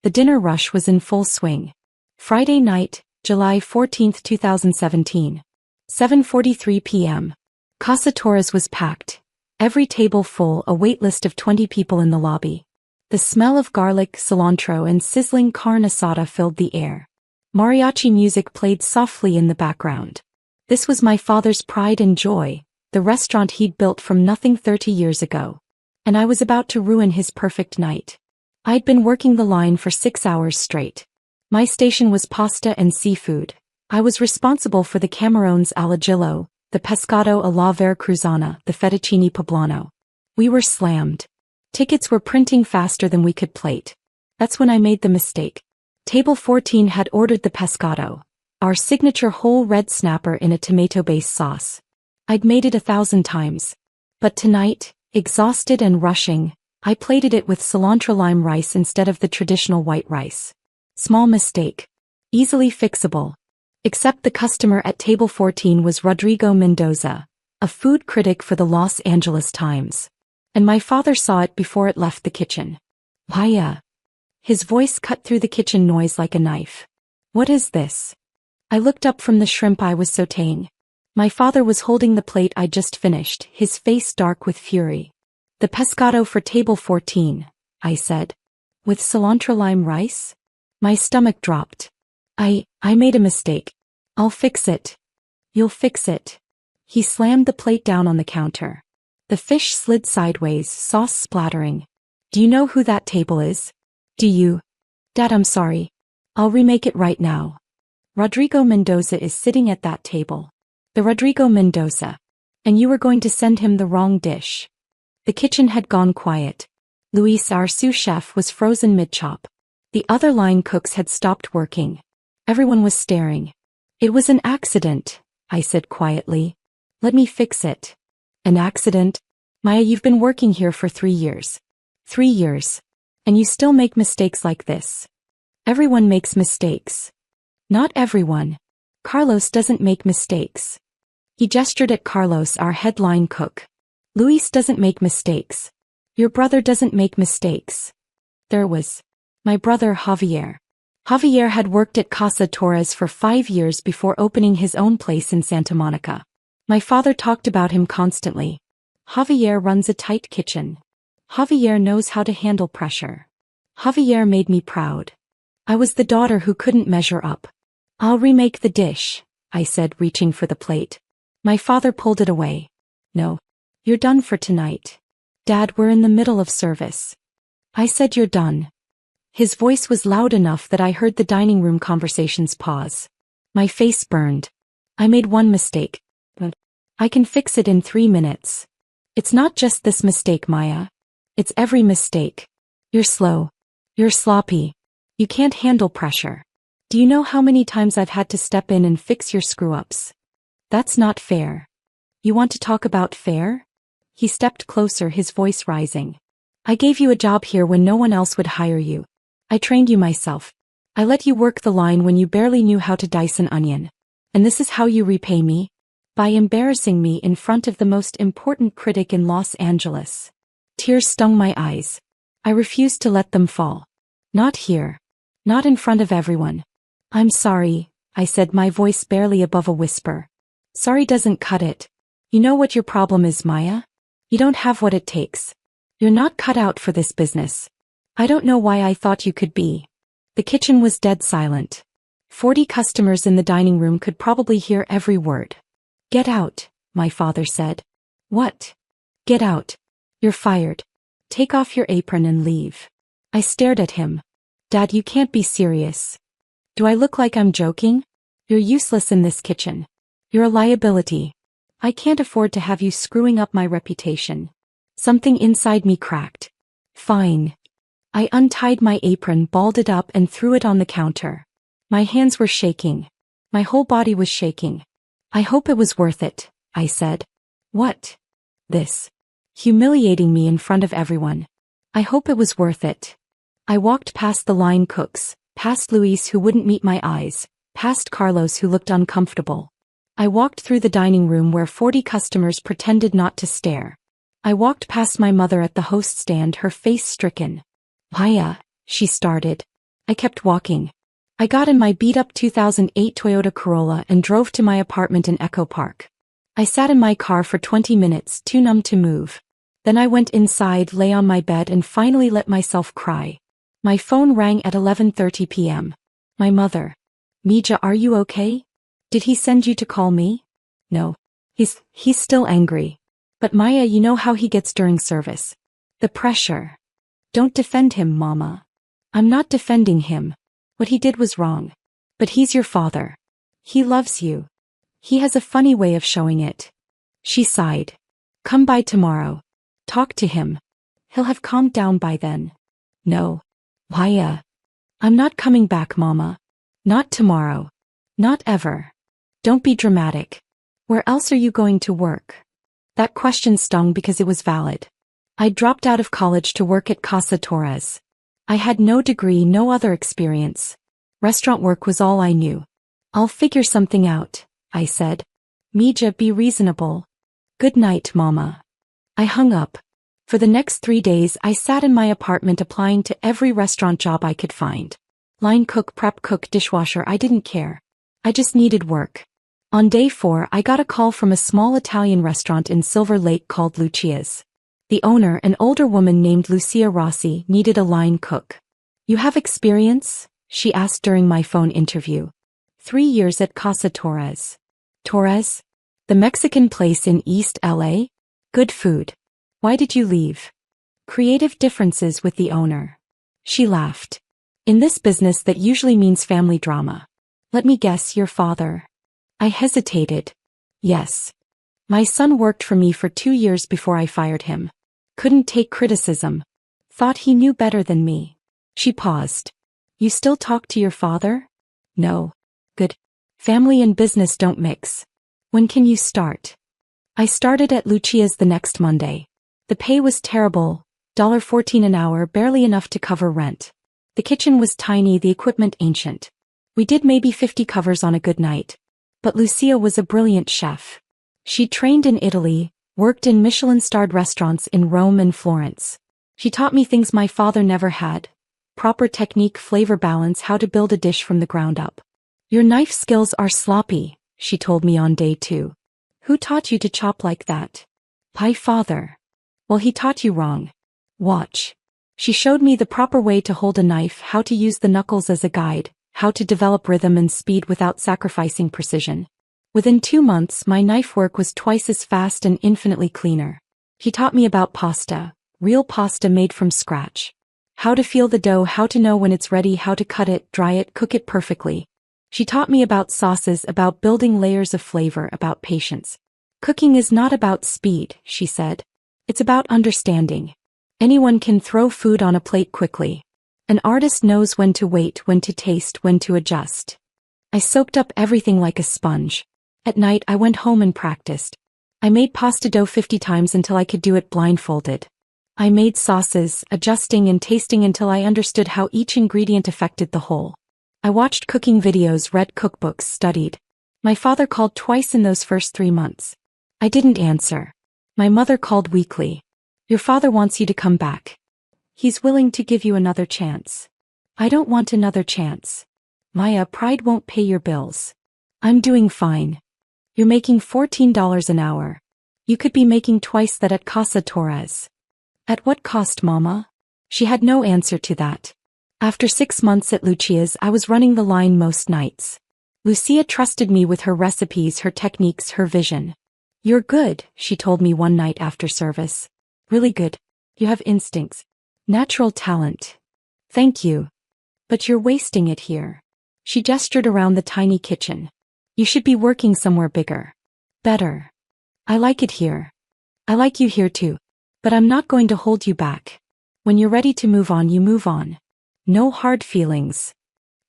The dinner rush was in full swing. Friday night, July 14, 2017. 7:43 p.m. Casa Torres was packed. Every table full, a wait list of 20 people in the lobby. The smell of garlic, cilantro and sizzling carne asada filled the air. Mariachi music played softly in the background. This was my father's pride and joy, the restaurant he'd built from nothing 30 years ago. And I was about to ruin his perfect night. I'd been working the line for 6 hours straight. My station was pasta and seafood. I was responsible for the camarones al ajillo, the pescado a la veracruzana, the fettuccine poblano. We were slammed. Tickets were printing faster than we could plate. That's when I made the mistake. Table 14 had ordered the pescado, our signature whole red snapper in a tomato-based sauce. I'd made it 1,000 times. But tonight, exhausted and rushing, I plated it with cilantro-lime rice instead of the traditional white rice. Small mistake. Easily fixable. Except the customer at table 14 was Rodrigo Mendoza, a food critic for the Los Angeles Times. And my father saw it before it left the kitchen. Vaya. His voice cut through the kitchen noise like a knife. What is this? I looked up from the shrimp I was sautéing. My father was holding the plate I'd just finished, his face dark with fury. The pescado for table 14, I said. With cilantro-lime rice? My stomach dropped. I made a mistake. I'll fix it. You'll fix it. He slammed the plate down on the counter. The fish slid sideways, sauce splattering. Do you know who that table is? Do you? Dad, I'm sorry. I'll remake it right now. Rodrigo Mendoza is sitting at that table. The Rodrigo Mendoza. And you were going to send him the wrong dish. The kitchen had gone quiet. Luis, our sous chef, was frozen mid-chop. The other line cooks had stopped working. Everyone was staring. It was an accident, I said quietly. Let me fix it. An accident? Maya, you've been working here for 3 years. 3 years. And you still make mistakes like this. Everyone makes mistakes. Not everyone. Carlos doesn't make mistakes. He gestured at Carlos, our headline cook. Luis doesn't make mistakes. Your brother doesn't make mistakes. There was my brother Javier. Javier had worked at Casa Torres for 5 years before opening his own place in Santa Monica. My father talked about him constantly. Javier runs a tight kitchen. Javier knows how to handle pressure. Javier made me proud. I was the daughter who couldn't measure up. I'll remake the dish, I said, reaching for the plate. My father pulled it away. No. You're done for tonight. Dad, we're in the middle of service. I said you're done. His voice was loud enough that I heard the dining room conversations pause. My face burned. I made one mistake, but I can fix it in 3 minutes. It's not just this mistake, Maya. It's every mistake. You're slow. You're sloppy. You can't handle pressure. Do you know how many times I've had to step in and fix your screw-ups? That's not fair. You want to talk about fair? He stepped closer, his voice rising. I gave you a job here when no one else would hire you. I trained you myself. I let you work the line when you barely knew how to dice an onion. And this is how you repay me? By embarrassing me in front of the most important critic in Los Angeles. Tears stung my eyes. I refused to let them fall. Not here. Not in front of everyone. I'm sorry, I said, my voice barely above a whisper. Sorry doesn't cut it. You know what your problem is, Maya? You don't have what it takes. You're not cut out for this business. I don't know why I thought you could be. The kitchen was dead silent. 40 customers in the dining room could probably hear every word. Get out, my father said. What? Get out. You're fired. Take off your apron and leave. I stared at him. Dad, you can't be serious. Do I look like I'm joking? You're useless in this kitchen. You're a liability. I can't afford to have you screwing up my reputation. Something inside me cracked. Fine. I untied my apron, balled it up and threw it on the counter. My hands were shaking. My whole body was shaking. I hope it was worth it, I said. What? This. Humiliating me in front of everyone. I hope it was worth it. I walked past the line cooks, past Luis who wouldn't meet my eyes, past Carlos who looked uncomfortable. I walked through the dining room where 40 customers pretended not to stare. I walked past my mother at the host stand, her face stricken. Maya, she started. I kept walking. I got in my beat-up 2008 Toyota Corolla and drove to my apartment in Echo Park. I sat in my car for 20 minutes, too numb to move. Then I went inside, lay on my bed and finally let myself cry. My phone rang at 11:30 p.m. My mother. Mija, are you okay? Did he send you to call me? No. He's still angry. But Maya, you know how he gets during service. The pressure. Don't defend him, Mama. I'm not defending him. What he did was wrong. But he's your father. He loves you. He has a funny way of showing it. She sighed. Come by tomorrow. Talk to him. He'll have calmed down by then. No. Maya. I'm not coming back, Mama. Not tomorrow. Not ever. Don't be dramatic. Where else are you going to work? That question stung because it was valid. I dropped out of college to work at Casa Torres. I had no degree, no other experience. Restaurant work was all I knew. I'll figure something out, I said. Mija, be reasonable. Good night, Mama. I hung up. For the next 3 days I sat in my apartment applying to every restaurant job I could find. Line cook, prep cook, dishwasher, I didn't care. I just needed work. On day 4 I got a call from a small Italian restaurant in Silver Lake called Lucia's. The owner, an older woman named Lucia Rossi, needed a line cook. You have experience? She asked during my phone interview. 3 years at Casa Torres. Torres? The Mexican place in East LA? Good food. Why did you leave? Creative differences with the owner. She laughed. In this business that usually means family drama. Let me guess, your father. I hesitated. Yes. My son worked for me for 2 years before I fired him. Couldn't take criticism. Thought he knew better than me. She paused. You still talk to your father? No. Good. Family and business don't mix. When can you start? I started at Lucia's the next Monday. The pay was terrible, $14 an hour, barely enough to cover rent. The kitchen was tiny, the equipment ancient. We did maybe 50 covers on a good night. But Lucia was a brilliant chef. She trained in Italy, worked in Michelin-starred restaurants in Rome and Florence. She taught me things my father never had. Proper technique, flavor balance, how to build a dish from the ground up. Your knife skills are sloppy, she told me on day 2. Who taught you to chop like that? My father. Well, he taught you wrong. Watch. She showed me the proper way to hold a knife, how to use the knuckles as a guide, how to develop rhythm and speed without sacrificing precision. Within 2 months, my knife work was twice as fast and infinitely cleaner. He taught me about pasta, real pasta made from scratch. How to feel the dough, how to know when it's ready, how to cut it, dry it, cook it perfectly. She taught me about sauces, about building layers of flavor, about patience. Cooking is not about speed, she said. It's about understanding. Anyone can throw food on a plate quickly. An artist knows when to wait, when to taste, when to adjust. I soaked up everything like a sponge. At night I went home and practiced. I made pasta dough 50 times until I could do it blindfolded. I made sauces, adjusting and tasting until I understood how each ingredient affected the whole. I watched cooking videos, read cookbooks, studied. My father called twice in those first 3 months. I didn't answer. My mother called weekly. Your father wants you to come back. He's willing to give you another chance. I don't want another chance. Maya, pride won't pay your bills. I'm doing fine. You're making $14 an hour. You could be making twice that at Casa Torres. At what cost, Mama? She had no answer to that. After 6 months at Lucia's, I was running the line most nights. Lucia trusted me with her recipes, her techniques, her vision. You're good, she told me one night after service. Really good. You have instincts. Natural talent. Thank you. But you're wasting it here. She gestured around the tiny kitchen. You should be working somewhere bigger. Better. I like it here. I like you here too. But I'm not going to hold you back. When you're ready to move on, you move on. No hard feelings.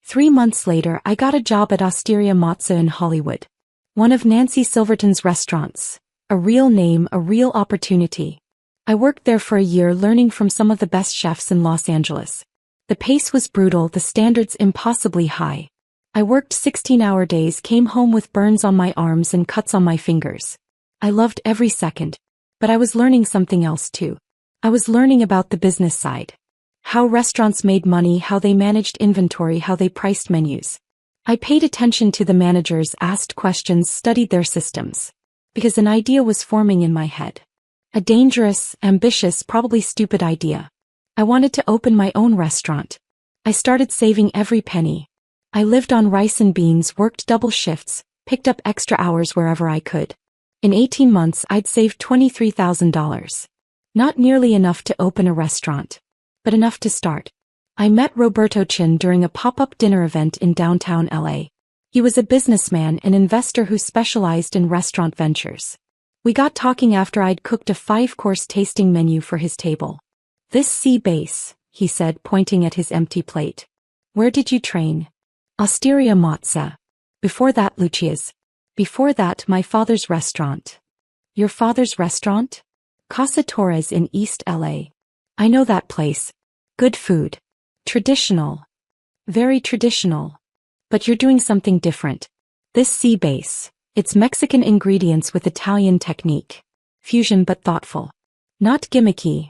3 months later, I got a job at Osteria Mozza in Hollywood. One of Nancy Silverton's restaurants. A real name, a real opportunity. I worked there for a year learning from some of the best chefs in Los Angeles. The pace was brutal, the standards impossibly high. I worked 16-hour days, came home with burns on my arms and cuts on my fingers. I loved every second. But I was learning something else too. I was learning about the business side. How restaurants made money, how they managed inventory, how they priced menus. I paid attention to the managers, asked questions, studied their systems. Because an idea was forming in my head. A dangerous, ambitious, probably stupid idea. I wanted to open my own restaurant. I started saving every penny. I lived on rice and beans, worked double shifts, picked up extra hours wherever I could. In 18 months I'd saved $23,000. Not nearly enough to open a restaurant, but enough to start. I met Roberto Chin during a pop-up dinner event in downtown LA. He was a businessman and investor who specialized in restaurant ventures. We got talking after I'd cooked a 5-course tasting menu for his table. This sea base, he said, pointing at his empty plate. Where did you train? Osteria Mozza. Before that, Lucia's. Before that, my father's restaurant. Your father's restaurant? Casa Torres in East LA. I know that place. Good food. Traditional. Very traditional. But you're doing something different. This sea base, it's Mexican ingredients with Italian technique. Fusion but thoughtful. Not gimmicky.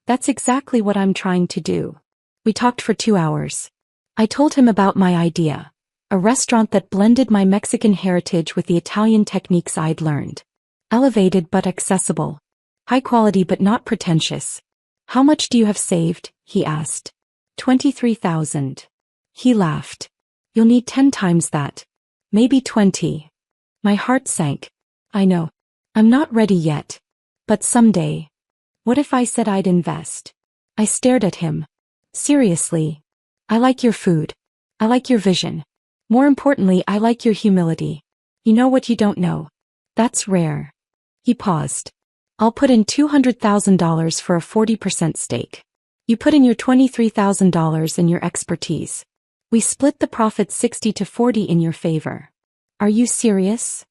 That's exactly what I'm trying to do. We talked for 2 hours. I told him about my idea. A restaurant that blended my Mexican heritage with the Italian techniques I'd learned. Elevated but accessible. High quality but not pretentious. How much do you have saved? He asked. 23,000. He laughed. You'll need 10 times that. Maybe 20. My heart sank. I know. I'm not ready yet. But someday. What if I said I'd invest? I stared at him. Seriously. I like your food. I like your vision. More importantly, I like your humility. You know what you don't know. That's rare. He paused. I'll put in $200,000 for a 40% stake. You put in your $23,000 and your expertise. We split the profit 60 to 40 in your favor. Are you serious?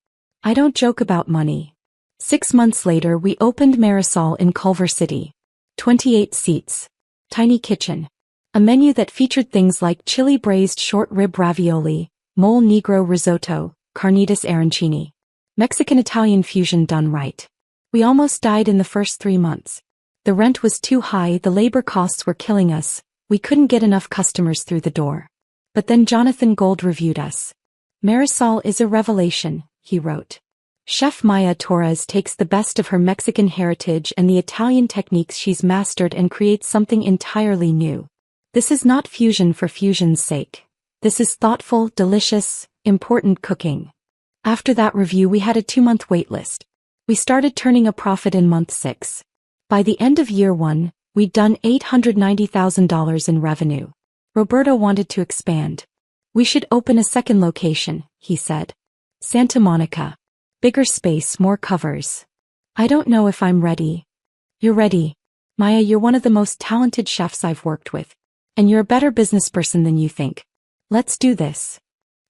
I don't joke about money. 6 months later we opened Marisol in Culver City. 28 seats. Tiny kitchen. A menu that featured things like chili braised short rib ravioli, mole negro risotto, carnitas arancini. Mexican-Italian fusion done right. We almost died in the first 3 months. The rent was too high, the labor costs were killing us, we couldn't get enough customers through the door. But then Jonathan Gold reviewed us. Marisol is a revelation, he wrote. Chef Maya Torres takes the best of her Mexican heritage and the Italian techniques she's mastered and creates something entirely new. This is not fusion for fusion's sake. This is thoughtful, delicious, important cooking. After that review we had a 2-month waitlist. We started turning a profit in month 6. By the end of year 1, we'd done $890,000 in revenue. Roberto wanted to expand. We should open a second location, he said. Santa Monica. Bigger space, more covers. I don't know if I'm ready. You're ready. Maya, you're one of the most talented chefs I've worked with. And you're a better business person than you think. Let's do this.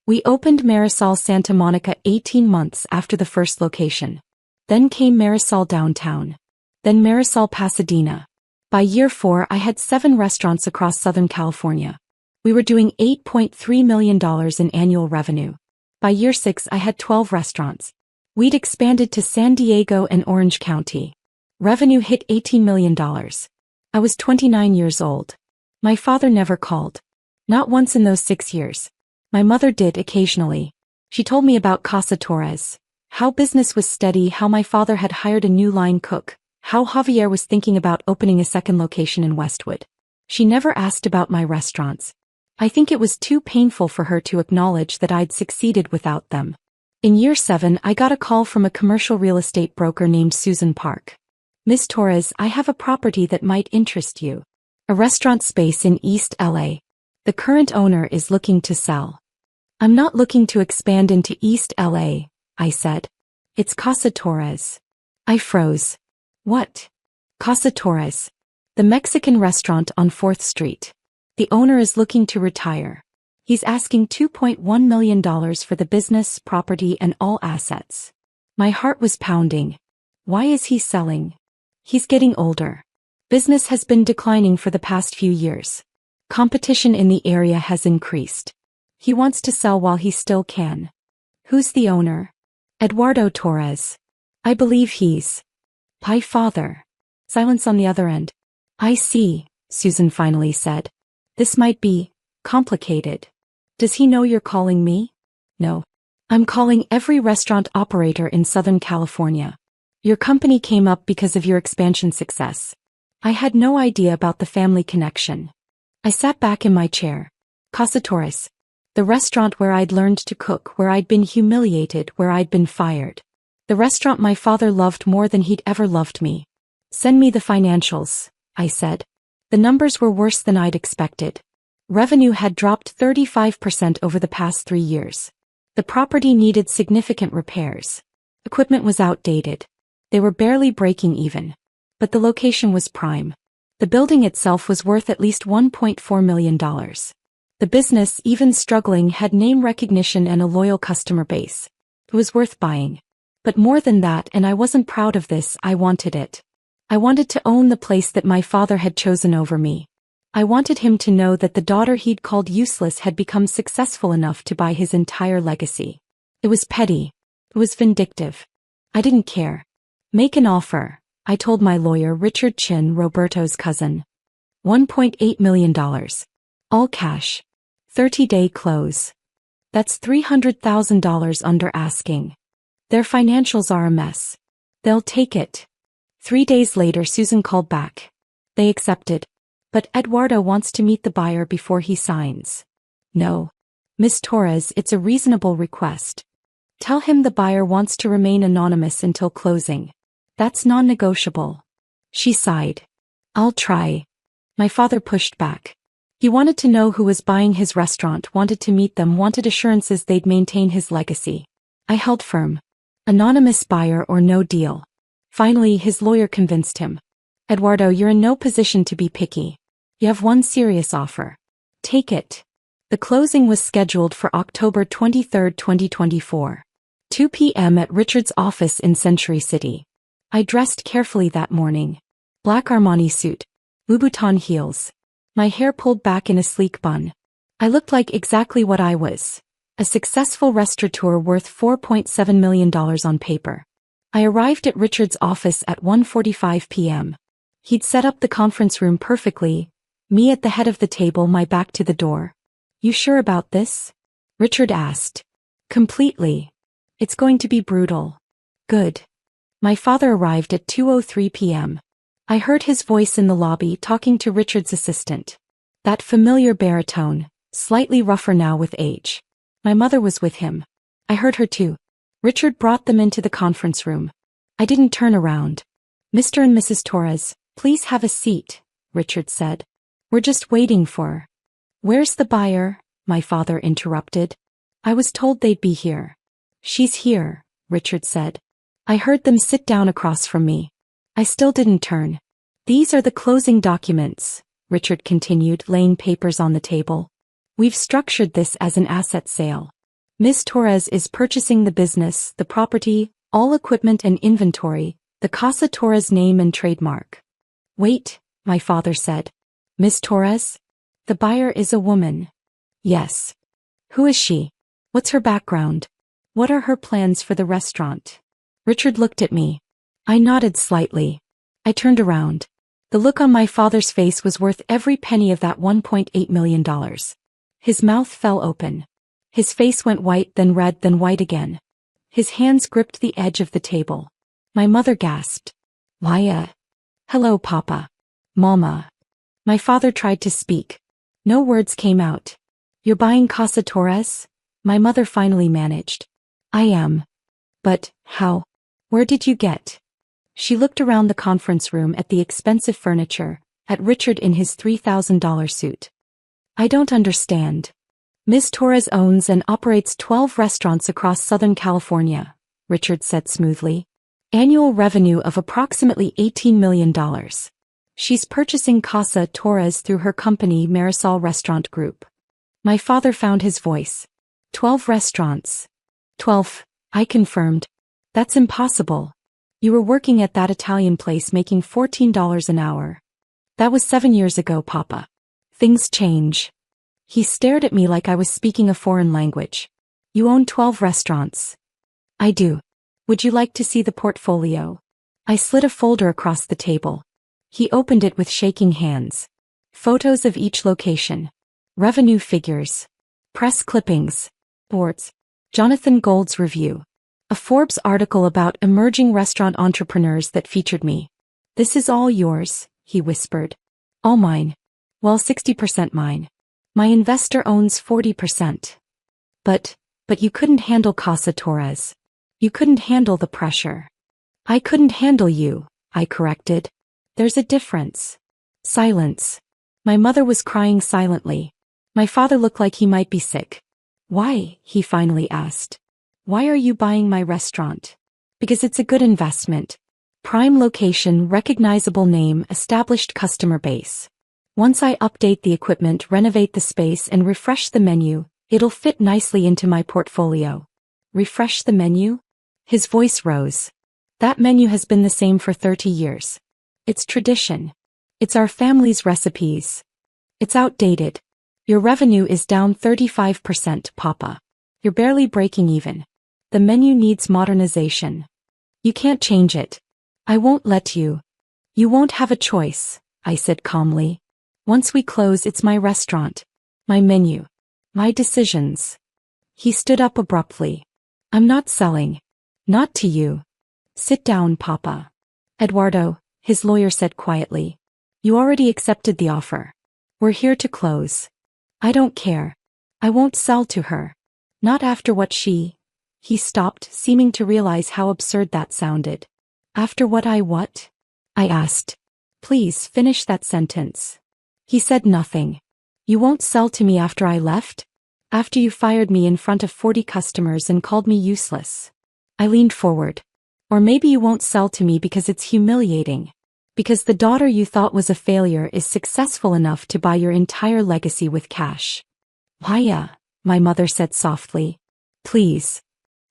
We opened Marisol Santa Monica 18 months after the first location. Then came Marisol Downtown. Then Marisol Pasadena. By year 4 I had 7 restaurants across Southern California. We were doing $8.3 million in annual revenue. By year 6 I had 12 restaurants. We'd expanded to San Diego and Orange County. Revenue hit $18 million. I was 29 years old. My father never called. Not once in those 6 years. My mother did occasionally. She told me about Casa Torres. How business was steady, how my father had hired a new line cook, how Javier was thinking about opening a second location in Westwood. She never asked about my restaurants. I think it was too painful for her to acknowledge that I'd succeeded without them. In year 7 I got a call from a commercial real estate broker named Susan Park. Miss Torres, I have a property that might interest you. A restaurant space in East LA. The current owner is looking to sell. I'm not looking to expand into East LA, I said. It's Casa Torres. I froze. What? Casa Torres. The Mexican restaurant on 4th Street. The owner is looking to retire. He's asking $2.1 million for the business, property, and all assets. My heart was pounding. Why is he selling? He's getting older. Business has been declining for the past few years. Competition in the area has increased. He wants to sell while he still can. Who's the owner? Eduardo Torres. I believe he's my father. Silence on the other end. I see, Susan finally said. This might be complicated. Does he know you're calling me? No. I'm calling every restaurant operator in Southern California. Your company came up because of your expansion success. I had no idea about the family connection. I sat back in my chair. Casa Torres. The restaurant where I'd learned to cook, where I'd been humiliated, where I'd been fired. The restaurant my father loved more than he'd ever loved me. Send me the financials, I said. The numbers were worse than I'd expected. Revenue had dropped 35% over the past 3 years. The property needed significant repairs. Equipment was outdated. They were barely breaking even. But the location was prime. The building itself was worth at least $1.4 million. The business, even struggling, had name recognition and a loyal customer base. It was worth buying. But more than that, and I wasn't proud of this, I wanted it. I wanted to own the place that my father had chosen over me. I wanted him to know that the daughter he'd called useless had become successful enough to buy his entire legacy. It was petty. It was vindictive. I didn't care. Make an offer, I told my lawyer Richard Chin, Roberto's cousin. $1.8 million. All cash. 30-day close. That's $300,000 under asking. Their financials are a mess. They'll take it. 3 days later, Susan called back. They accepted. But Eduardo wants to meet the buyer before he signs. No. Miss Torres, it's a reasonable request. Tell him the buyer wants to remain anonymous until closing. That's non-negotiable. She sighed. I'll try. My father pushed back. He wanted to know who was buying his restaurant, wanted to meet them, wanted assurances they'd maintain his legacy. I held firm. Anonymous buyer or no deal. Finally, his lawyer convinced him. Eduardo, you're in no position to be picky. You have one serious offer. Take it. The closing was scheduled for October 23, 2024. 2 p.m. at Richard's office in Century City. I dressed carefully that morning. Black Armani suit. Louboutin heels. My hair pulled back in a sleek bun. I looked like exactly what I was. A successful restaurateur worth $4.7 million on paper. I arrived at Richard's office at 1:45 p.m. He'd set up the conference room perfectly, me at the head of the table, my back to the door. You sure about this? Richard asked. Completely. It's going to be brutal. Good. My father arrived at 2:03 p.m. I heard his voice in the lobby talking to Richard's assistant. That familiar baritone, slightly rougher now with age. My mother was with him. I heard her too. Richard brought them into the conference room. I didn't turn around. Mr. and Mrs. Torres, please have a seat, Richard said. We're just waiting for. Where's the buyer? My father interrupted. I was told they'd be here. She's here, Richard said. I heard them sit down across from me. I still didn't turn. These are the closing documents, Richard continued, laying papers on the table. We've structured this as an asset sale. Ms. Torres is purchasing the business, the property, all equipment and inventory, the Casa Torres name and trademark. Wait, my father said. Ms. Torres? The buyer is a woman. Yes. Who is she? What's her background? What are her plans for the restaurant? Richard looked at me. I nodded slightly. I turned around. The look on my father's face was worth every penny of that $1.8 million. His mouth fell open. His face went white, then red, then white again. His hands gripped the edge of the table. My mother gasped. Hello, Papa. Mama. My father tried to speak. No words came out. You're buying Casa Torres? My mother finally managed. I am. But, how? Where did you get? She looked around the conference room at the expensive furniture, at Richard in his $3,000 suit. I don't understand. Ms. Torres owns and operates 12 restaurants across Southern California, Richard said smoothly. Annual revenue of approximately $18 million. She's purchasing Casa Torres through her company Marisol Restaurant Group. My father found his voice. 12 restaurants. 12, I confirmed. That's impossible. You were working at that Italian place making $14 an hour. That was 7 years ago, Papa. Things change. He stared at me like I was speaking a foreign language. You own 12 restaurants. I do. Would you like to see the portfolio? I slid a folder across the table. He opened it with shaking hands. Photos of each location. Revenue figures. Press clippings. Boards. Jonathan Gold's review. A Forbes article about emerging restaurant entrepreneurs that featured me. "This is all yours," he whispered. "All mine. Well, 60% mine. My investor owns 40%. But you couldn't handle Casa Torres. You couldn't handle the pressure." "I couldn't handle you," I corrected. "There's a difference." Silence. My mother was crying silently. My father looked like he might be sick. "Why?" he finally asked. "Why are you buying my restaurant?" "Because it's a good investment. Prime location, recognizable name, established customer base. Once I update the equipment, renovate the space, and refresh the menu, it'll fit nicely into my portfolio." "Refresh the menu?" His voice rose. "That menu has been the same for 30 years. It's tradition. It's our family's recipes. It's outdated. Your revenue is down 35%, Papa. You're barely breaking even. The menu needs modernization. You can't change it. I won't let you. You won't have a choice," I said calmly. "Once we close, it's my restaurant. My menu. My decisions." He stood up abruptly. "I'm not selling. Not to you." "Sit down, Papa." "Eduardo," his lawyer said quietly. "You already accepted the offer. We're here to close." "I don't care. I won't sell to her. Not after what she—" He stopped, seeming to realize how absurd that sounded. "After what what?" I asked. "Please finish that sentence." He said nothing. "You won't sell to me after I left? After you fired me in front of 40 customers and called me useless?" I leaned forward. "Or maybe you won't sell to me because it's humiliating. Because the daughter you thought was a failure is successful enough to buy your entire legacy with cash." "Maya," my mother said softly. "Please.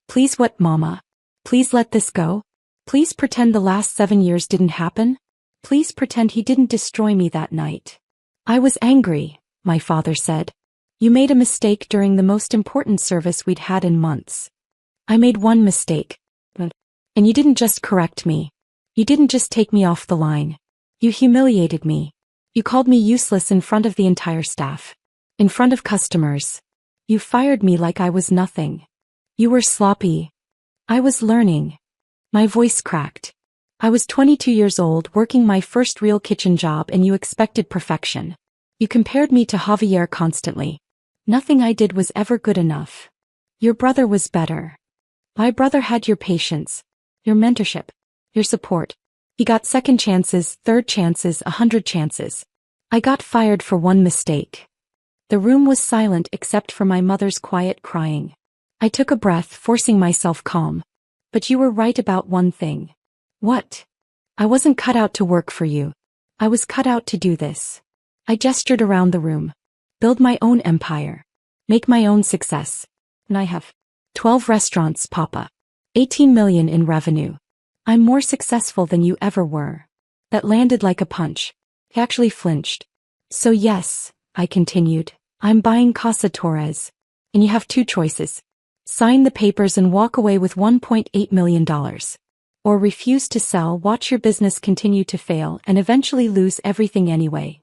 Please what, Mama? Please let this go? Please pretend the last 7 years didn't happen? Please pretend he didn't destroy me that night." "I was angry," my father said. "You made a mistake during the most important service we'd had in months." "I made one mistake. And you didn't just correct me. You didn't just take me off the line. You humiliated me. You called me useless in front of the entire staff. In front of customers. You fired me like I was nothing. You were sloppy. I was learning." My voice cracked. "I was 22 years old, working my first real kitchen job, and you expected perfection. You compared me to Javier constantly. Nothing I did was ever good enough. Your brother was better. My brother had your patience, your mentorship, your support. He got second chances, third chances, 100 chances. I got fired for one mistake." The room was silent except for my mother's quiet crying. I took a breath, forcing myself calm. "But you were right about one thing." "What?" "I wasn't cut out to work for you. I was cut out to do this." I gestured around the room. "Build my own empire. Make my own success. And I have 12 restaurants, Papa. 18 million in revenue. I'm more successful than you ever were." That landed like a punch. He actually flinched. "So yes," I continued, "I'm buying Casa Torres. And you have 2 choices. Sign the papers and walk away with $1.8 million. Or refuse to sell, watch your business continue to fail, and eventually lose everything anyway."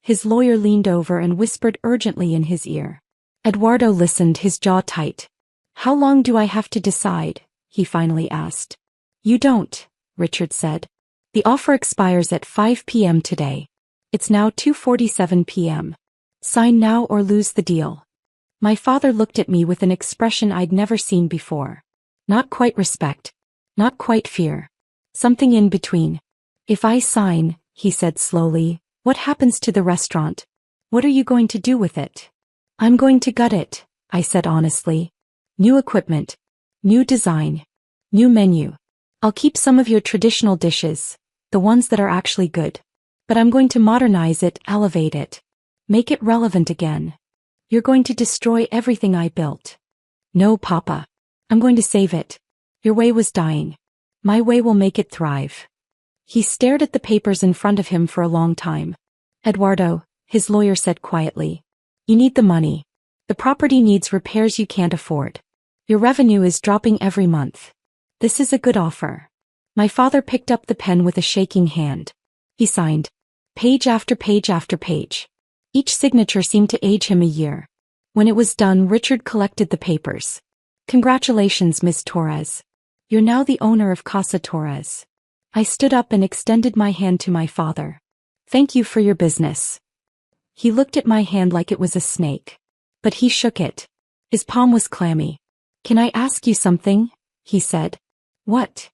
His lawyer leaned over and whispered urgently in his ear. Eduardo listened, his jaw tight. "How long do I have to decide?" he finally asked. "You don't," Richard said. "The offer expires at 5 p.m. today. It's now 2:47 p.m. Sign now or lose the deal." My father looked at me with an expression I'd never seen before. Not quite respect. Not quite fear. Something in between. "If I sign," he said slowly, "what happens to the restaurant? What are you going to do with it?" "I'm going to gut it," I said honestly. "New equipment. New design. New menu. I'll keep some of your traditional dishes, the ones that are actually good. But I'm going to modernize it, elevate it. Make it relevant again." "You're going to destroy everything I built." "No, Papa. I'm going to save it. Your way was dying. My way will make it thrive." He stared at the papers in front of him for a long time. "Eduardo," his lawyer said quietly, "you need the money. The property needs repairs you can't afford. Your revenue is dropping every month. This is a good offer." My father picked up the pen with a shaking hand. He signed. Page after page after page. Each signature seemed to age him a year. When it was done, Richard collected the papers. Congratulations, Miss Torres. You're now the owner of Casa Torres. I stood up and extended my hand to my father. Thank you for your business. He looked at my hand like it was a snake. But he shook it. His palm was clammy. Can I ask you something? He said. What?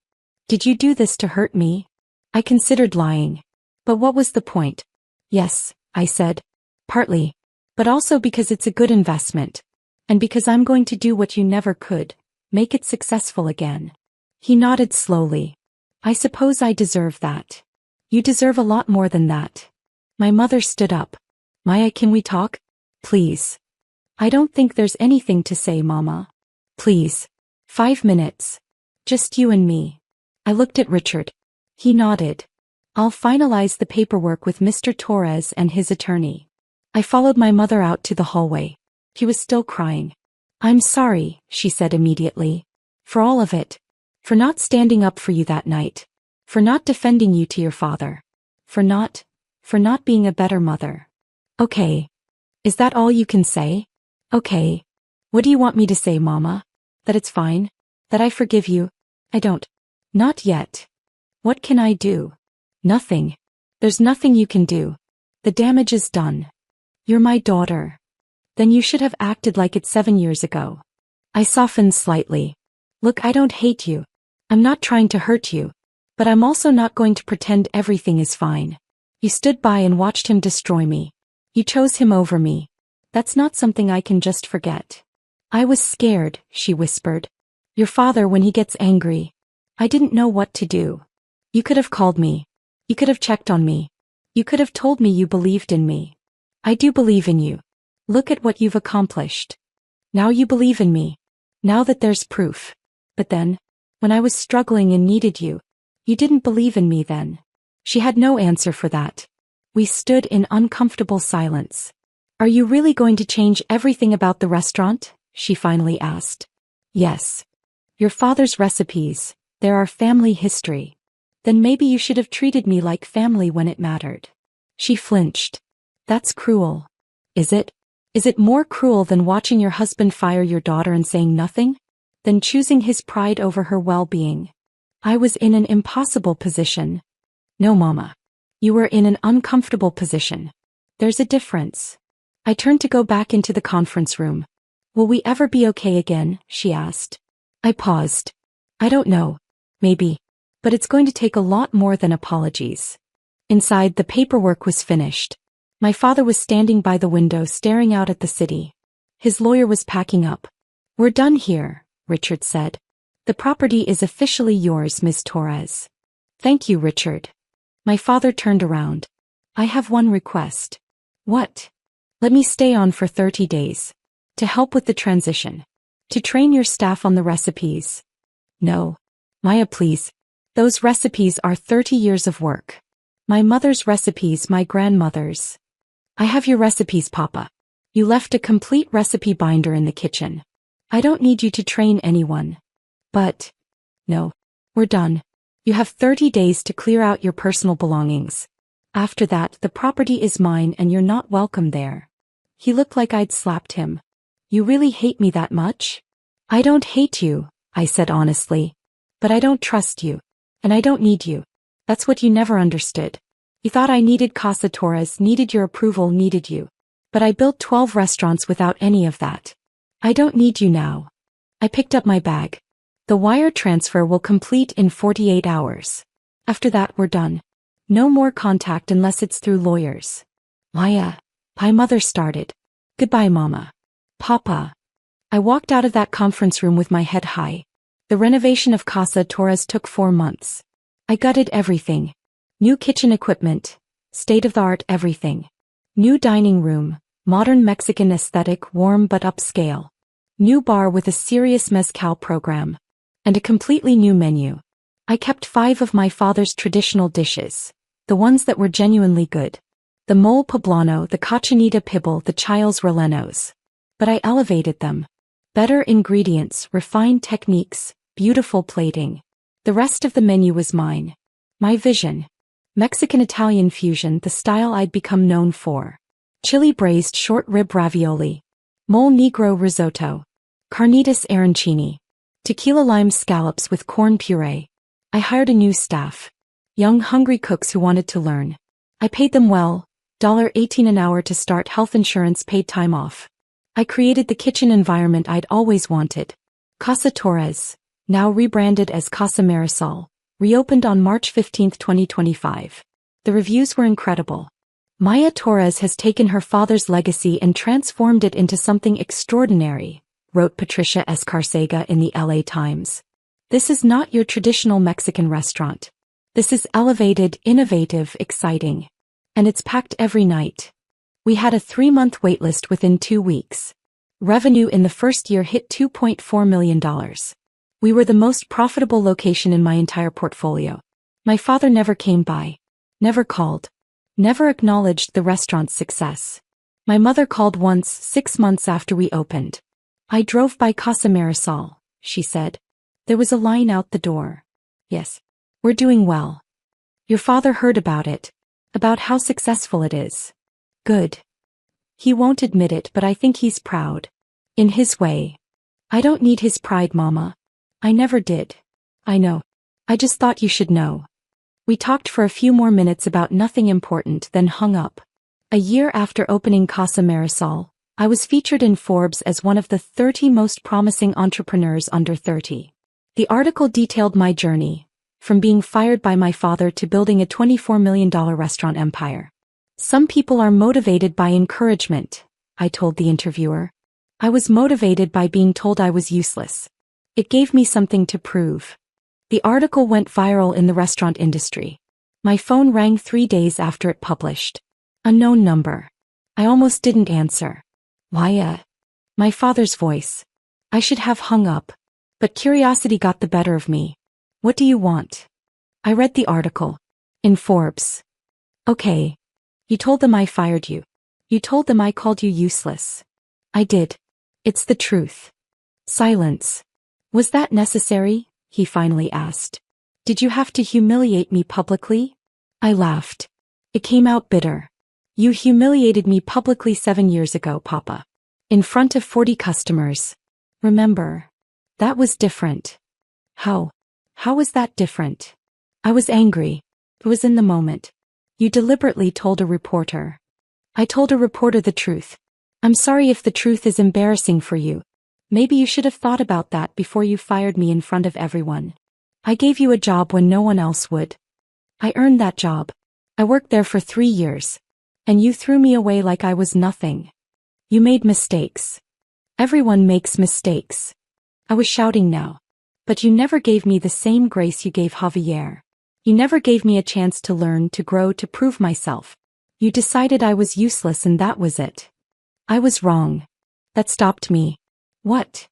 Did you do this to hurt me? I considered lying. But what was the point? Yes, I said. Partly. But also because it's a good investment. And because I'm going to do what you never could, make it successful again. He nodded slowly. I suppose I deserve that. You deserve a lot more than that. My mother stood up. Maya, can we talk? Please. I don't think there's anything to say, Mama. Please. 5 minutes. Just you and me. I looked at Richard. He nodded. I'll finalize the paperwork with Mr. Torres and his attorney. I followed my mother out to the hallway. He was still crying. I'm sorry, she said immediately. For all of it. For not standing up for you that night. For not defending you to your father. For not being a better mother. Okay. Is that all you can say? Okay. What do you want me to say, Mama? That it's fine? That I forgive you? I don't. Not yet. What can I do? Nothing. There's nothing you can do. The damage is done. You're my daughter. Then you should have acted like it 7 years ago. I softened slightly. Look, I don't hate you. I'm not trying to hurt you. But I'm also not going to pretend everything is fine. You stood by and watched him destroy me. You chose him over me. That's not something I can just forget. I was scared, she whispered. Your father, when he gets angry. I didn't know what to do. You could have called me. You could have checked on me. You could have told me you believed in me. I do believe in you. Look at what you've accomplished. Now you believe in me. Now that there's proof. But then, when I was struggling and needed you, you didn't believe in me then. She had no answer for that. We stood in uncomfortable silence. Are you really going to change everything about the restaurant? She finally asked. Yes. Your father's recipes, they're our family history. Then maybe you should have treated me like family when it mattered. She flinched. That's cruel. Is it? Is it more cruel than watching your husband fire your daughter and saying nothing? Than choosing his pride over her well-being? I was in an impossible position. No, Mama. You were in an uncomfortable position. There's a difference. I turned to go back into the conference room. Will we ever be okay again? She asked. I paused. I don't know. Maybe. But it's going to take a lot more than apologies. Inside, the paperwork was finished. My father was standing by the window staring out at the city. His lawyer was packing up. We're done here, Richard said. The property is officially yours, Miss Torres. Thank you, Richard. My father turned around. I have one request. What? Let me stay on for 30 days. To help with the transition. To train your staff on the recipes. No. Maya, please. Those recipes are 30 years of work. My mother's recipes, my grandmother's. I have your recipes, Papa. You left a complete recipe binder in the kitchen. I don't need you to train anyone. But, no. We're done. You have 30 days to clear out your personal belongings. After that, the property is mine and you're not welcome there. He looked like I'd slapped him. You really hate me that much? I don't hate you, I said honestly. But I don't trust you. And I don't need you. That's what you never understood. You thought I needed Casa Torres, needed your approval, needed you. But I built 12 restaurants without any of that. I don't need you now. I picked up my bag. The wire transfer will complete in 48 hours. After that, we're done. No more contact unless it's through lawyers. Maya. My mother started. Goodbye, Mama. Papa. I walked out of that conference room with my head high. The renovation of Casa Torres took 4 months. I gutted everything. New kitchen equipment. State-of-the-art everything. New dining room. Modern Mexican aesthetic, warm but upscale. New bar with a serious mezcal program. And a completely new menu. I kept 5 of my father's traditional dishes. The ones that were genuinely good. The mole poblano, the cochinita pibil, the chiles rellenos. But I elevated them. Better ingredients, refined techniques, beautiful plating. The rest of the menu was mine. My vision. Mexican-Italian fusion, the style I'd become known for. Chili braised short rib ravioli. Mole negro risotto. Carnitas arancini. Tequila lime scallops with corn puree. I hired a new staff. Young, hungry cooks who wanted to learn. I paid them well, $18 an hour to start, health insurance, paid time off. I created the kitchen environment I'd always wanted. Casa Torres, now rebranded as Casa Marisol, reopened on March 15, 2025. The reviews were incredible. Maya Torres has taken her father's legacy and transformed it into something extraordinary, wrote Patricia Escarcega in the LA Times. This is not your traditional Mexican restaurant. This is elevated, innovative, exciting. And it's packed every night. We had a 3-month waitlist within 2 weeks. Revenue in the first year hit $2.4 million. We were the most profitable location in my entire portfolio. My father never came by. Never called. Never acknowledged the restaurant's success. My mother called once, 6 months after we opened. I drove by Casa Marisol, she said. There was a line out the door. Yes. We're doing well. Your father heard about it. About how successful it is. Good. He won't admit it, but I think he's proud. In his way. I don't need his pride, Mama. I never did. I know. I just thought you should know. We talked for a few more minutes about nothing important, then hung up. A year after opening Casa Marisol, I was featured in Forbes as one of the 30 most promising entrepreneurs under 30. The article detailed my journey, from being fired by my father to building a $24 million restaurant empire. Some people are motivated by encouragement, I told the interviewer. I was motivated by being told I was useless. It gave me something to prove. The article went viral in the restaurant industry. My phone rang 3 days after it published. Unknown number. I almost didn't answer. Why? My father's voice. I should have hung up. But curiosity got the better of me. What do you want? I read the article. In Forbes. Okay. You told them I fired you. You told them I called you useless. I did. It's the truth. Silence. Was that necessary? He finally asked. Did you have to humiliate me publicly? I laughed. It came out bitter. You humiliated me publicly 7 years ago, Papa. In front of 40 customers. Remember? That was different. How? How was that different? I was angry. It was in the moment. You deliberately told a reporter. I told a reporter the truth. I'm sorry if the truth is embarrassing for you. Maybe you should have thought about that before you fired me in front of everyone. I gave you a job when no one else would. I earned that job. I worked there for 3 years. And you threw me away like I was nothing. You made mistakes. Everyone makes mistakes. I was shouting now. But you never gave me the same grace you gave Javier. You never gave me a chance to learn, to grow, to prove myself. You decided I was useless and that was it. I was wrong. That stopped me. What?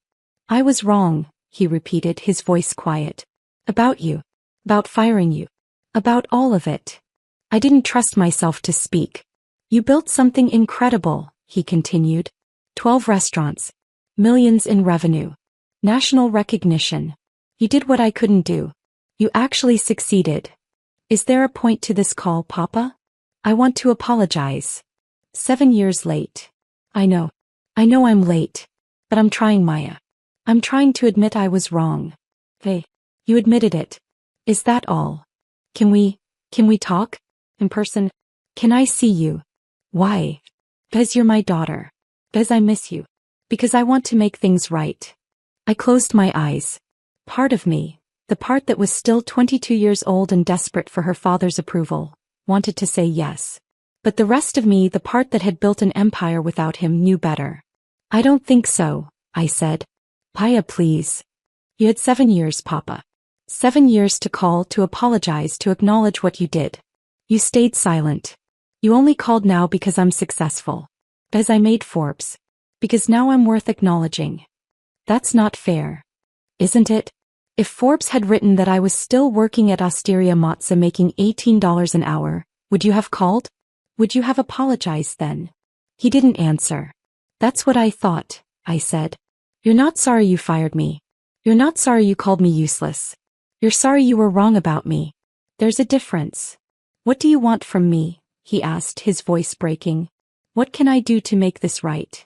I was wrong, he repeated, his voice quiet. About you. About firing you. About all of it. I didn't trust myself to speak. You built something incredible, he continued. 12 restaurants. Millions in revenue. National recognition. You did what I couldn't do. You actually succeeded. Is there a point to this call, Papa? I want to apologize. 7 years late. I know. I know I'm late. But I'm trying, Maya. I'm trying to admit I was wrong. Hey, you admitted it. Is that all? Can we talk? In person? Can I see you? Why? Because you're my daughter. Because I miss you. Because I want to make things right. I closed my eyes. Part of me, the part that was still 22 years old and desperate for her father's approval, wanted to say yes. But the rest of me, the part that had built an empire without him, knew better. I don't think so, I said. Paya, please. You had 7 years, Papa. 7 years to call, to apologize, to acknowledge what you did. You stayed silent. You only called now because I'm successful. Because I made Forbes. Because now I'm worth acknowledging. That's not fair. Isn't it? If Forbes had written that I was still working at Osteria Mozza making $18 an hour, would you have called? Would you have apologized then? He didn't answer. That's what I thought, I said. You're not sorry you fired me. You're not sorry you called me useless. You're sorry you were wrong about me. There's a difference. What do you want from me? He asked, his voice breaking. What can I do to make this right?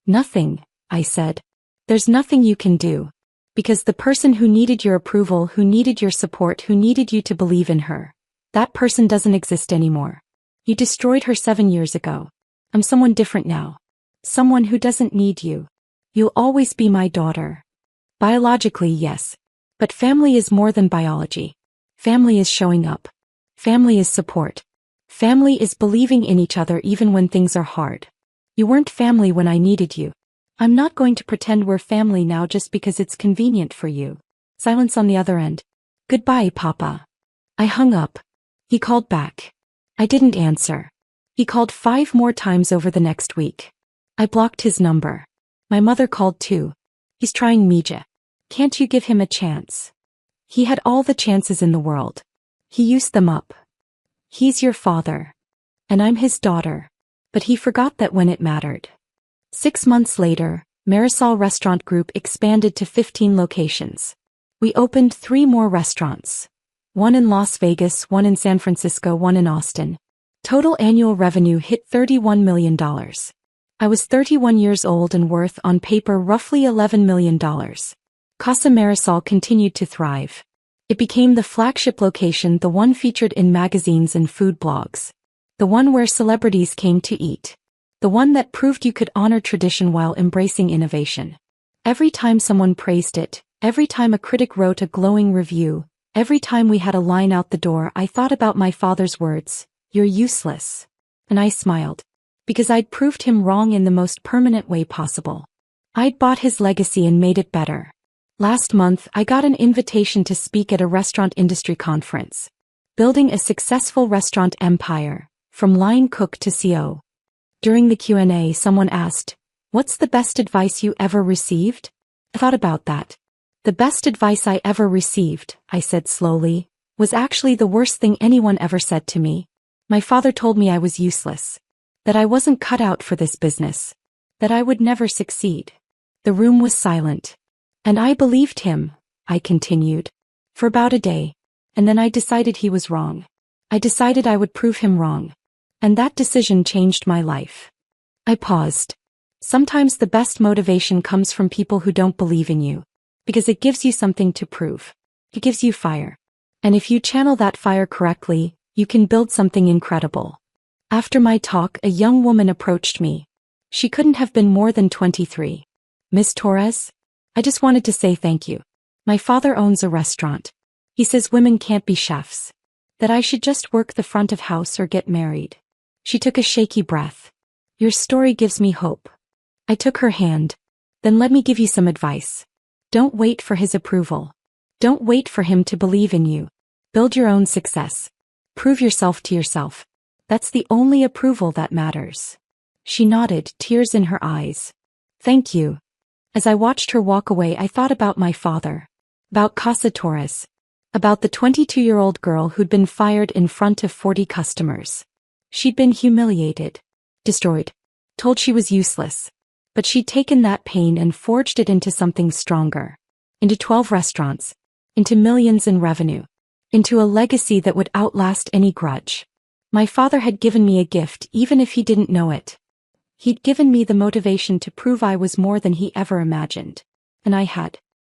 Nothing, I said. There's nothing you can do. Because the person who needed your approval, who needed your support, who needed you to believe in her, that person doesn't exist anymore. You destroyed her 7 years ago. I'm someone different now. Someone who doesn't need you. You'll always be my daughter. Biologically, yes. But family is more than biology. Family is showing up. Family is support. Family is believing in each other even when things are hard. You weren't family when I needed you. I'm not going to pretend we're family now just because it's convenient for you. Silence on the other end. Goodbye, Papa. I hung up. He called back. I didn't answer. He called 5 more times over the next week. I blocked his number. My mother called too. He's trying Mija. Can't you give him a chance? He had all the chances in the world. He used them up. He's your father. And I'm his daughter. But he forgot that when it mattered. 6 months later, Marisol Restaurant Group expanded to 15 locations. We opened 3 more restaurants. 1 in Las Vegas, 1 in San Francisco, 1 in Austin. Total annual revenue hit $31 million. I was 31 years old and worth on paper roughly $11 million. Casa Marisol continued to thrive. It became the flagship location, the one featured in magazines and food blogs. The one where celebrities came to eat. The one that proved you could honor tradition while embracing innovation. Every time someone praised it, every time a critic wrote a glowing review, every time we had a line out the door, I thought about my father's words, "You're useless." And I smiled. Because I'd proved him wrong in the most permanent way possible. I'd bought his legacy and made it better. Last month, I got an invitation to speak at a restaurant industry conference. Building a successful restaurant empire, from line cook to CO. During the Q&A, someone asked, "What's the best advice you ever received?" I thought about that. The best advice I ever received, I said slowly, was actually the worst thing anyone ever said to me. My father told me I was useless. That I wasn't cut out for this business. That I would never succeed. The room was silent. And I believed him, I continued. For about a day. And then I decided he was wrong. I decided I would prove him wrong. And that decision changed my life. I paused. Sometimes the best motivation comes from people who don't believe in you. Because it gives you something to prove. It gives you fire. And if you channel that fire correctly, you can build something incredible. After my talk, a young woman approached me. She couldn't have been more than 23. "Miss Torres? I just wanted to say thank you. My father owns a restaurant. He says women can't be chefs. That I should just work the front of house or get married." She took a shaky breath. "Your story gives me hope." I took her hand. "Then let me give you some advice. Don't wait for his approval. Don't wait for him to believe in you. Build your own success. Prove yourself to yourself. That's the only approval that matters." She nodded, tears in her eyes. "Thank you." As I watched her walk away, I thought about my father. About Casa Torres. About the 22-year-old girl who'd been fired in front of 40 customers. She'd been humiliated. Destroyed. Told she was useless. But she'd taken that pain and forged it into something stronger. Into 12 restaurants. Into millions in revenue. Into a legacy that would outlast any grudge. My father had given me a gift even if he didn't know it. He'd given me the motivation to prove I was more than he ever imagined. And I had